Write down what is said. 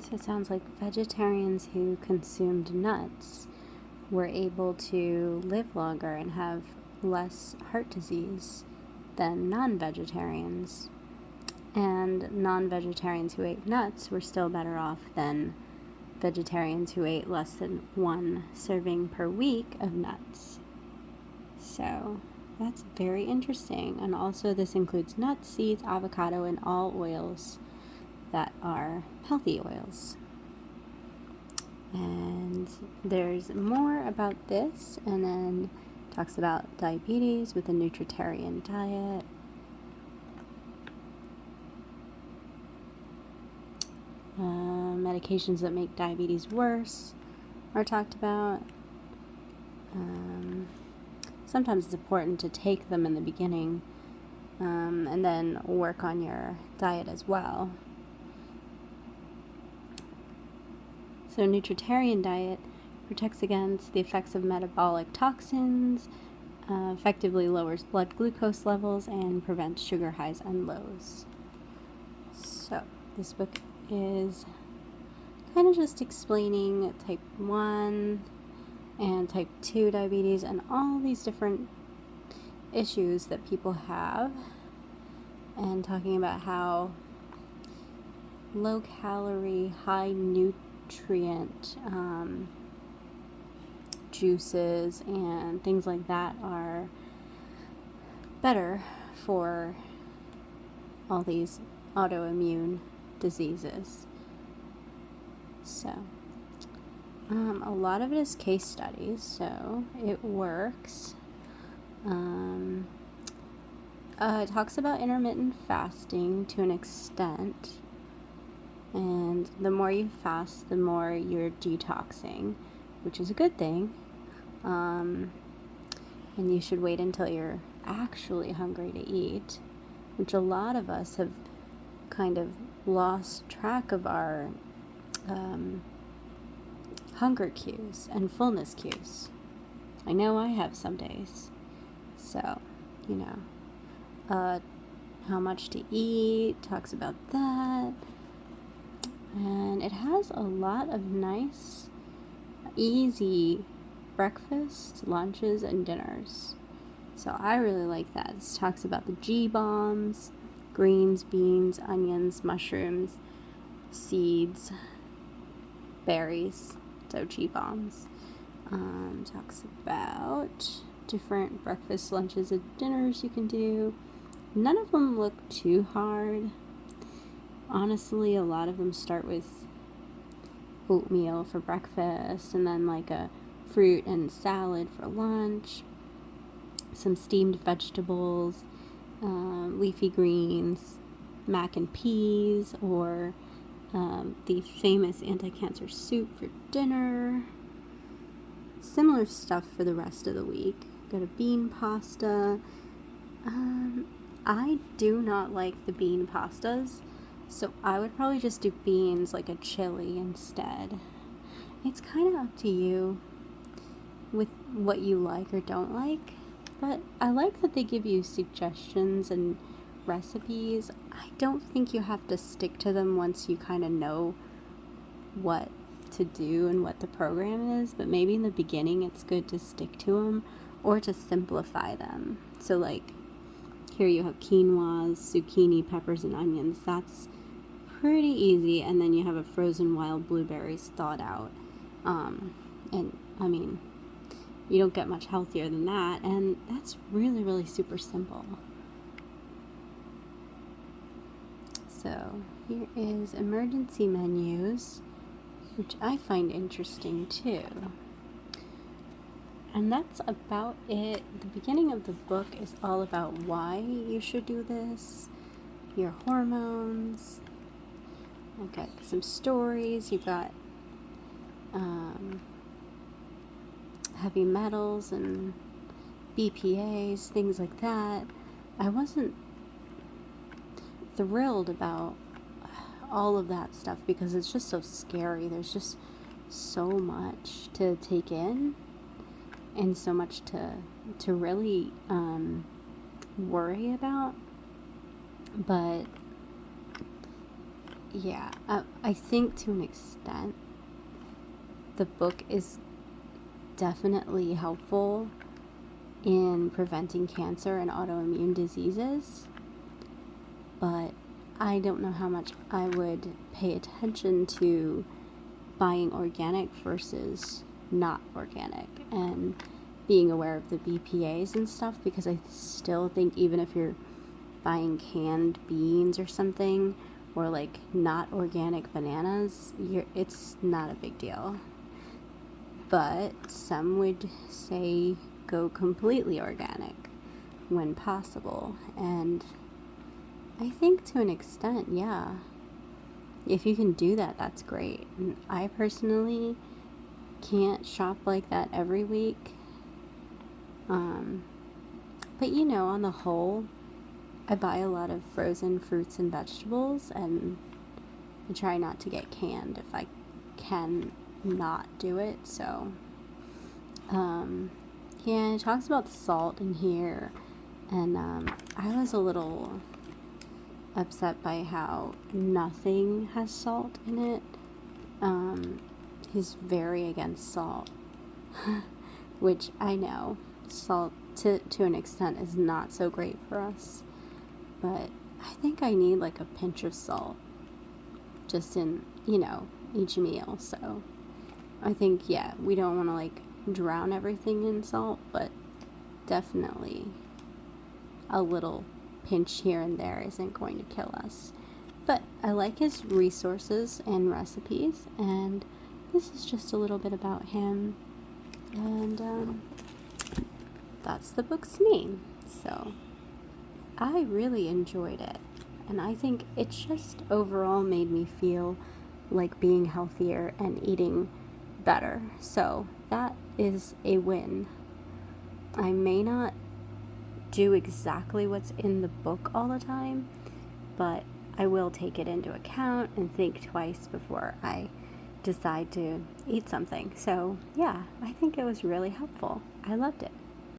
So it sounds like vegetarians who consumed nuts were able to live longer and have less heart disease than non-vegetarians. And non-vegetarians who ate nuts were still better off than vegetarians who ate less than 1 serving per week of nuts. So that's very interesting. And also this includes nuts, seeds, avocado, and all oils that are healthy oils. And there's more about this, and then talks about diabetes with a nutritarian diet. Medications that make diabetes worse are talked about. Sometimes it's important to take them in the beginning, and then work on your diet as well. So a nutritarian diet protects against the effects of metabolic toxins, effectively lowers blood glucose levels, and prevents sugar highs and lows. So this book is kind of just explaining type 1 and type 2 diabetes and all these different issues that people have, and talking about how low calorie, high nutrient juices and things like that are better for all these autoimmune diseases. So a lot of it is case studies, so it works. It talks about intermittent fasting to an extent, and the more you fast, the more you're detoxing, which is a good thing. And you should wait until you're actually hungry to eat, which a lot of us have kind of lost track of our hunger cues and fullness cues. I know I have some days. So, how much to eat, talks about that. And it has a lot of nice, easy breakfasts, lunches, and dinners. So I really like that. This talks about the G-bombs, greens, beans, onions, mushrooms, seeds, berries, so G-bombs. Talks about different breakfasts, lunches, and dinners you can do. None of them look too hard. Honestly, a lot of them start with oatmeal for breakfast, and then like a fruit and salad for lunch, some steamed vegetables, leafy greens, mac and peas, or the famous anti-cancer soup for dinner. Similar stuff for the rest of the week. Got a bean pasta. I do not like the bean pastas, so I would probably just do beans like a chili instead. It's kind of up to you with what you like or don't like, but I like that they give you suggestions and recipes. I don't think you have to stick to them once you kind of know what to do and what the program is, but maybe in the beginning it's good to stick to them or to simplify them. So like here you have quinoas, zucchini, peppers, and onions. That's pretty easy, and then you have a frozen wild blueberries thawed out. And I mean, you don't get much healthier than that, and that's really, really super simple. So here is emergency menus, which I find interesting too. And that's about it. The beginning of the book is all about why you should do this, your hormones. I've got some stories. You've got heavy metals and BPAs, things like that. I wasn't thrilled about all of that stuff because it's just so scary. There's just so much to take in and so much to really worry about. But Yeah, I think to an extent, the book is definitely helpful in preventing cancer and autoimmune diseases, but I don't know how much I would pay attention to buying organic versus not organic and being aware of the BPAs and stuff, because I still think even if you're buying canned beans or something, or like not organic bananas, it's not a big deal. But some would say go completely organic when possible, and I think to an extent, yeah, if you can do that, that's great. And I personally can't shop like that every week. But on the whole, I buy a lot of frozen fruits and vegetables, and I try not to get canned if I can not do it. So, yeah, it talks about salt in here, and I was a little upset by how nothing has salt in it. He's very against salt, which I know salt to an extent is not so great for us, but I think I need like a pinch of salt just in each meal. So I think, yeah, we don't want to like drown everything in salt, but definitely a little pinch here and there isn't going to kill us. But I like his resources and recipes, and this is just a little bit about him, and that's the book's name. So I really enjoyed it, and I think it just overall made me feel like being healthier and eating better. So that is a win. I may not do exactly what's in the book all the time, but I will take it into account and think twice before I decide to eat something. So yeah, I think it was really helpful. I loved it.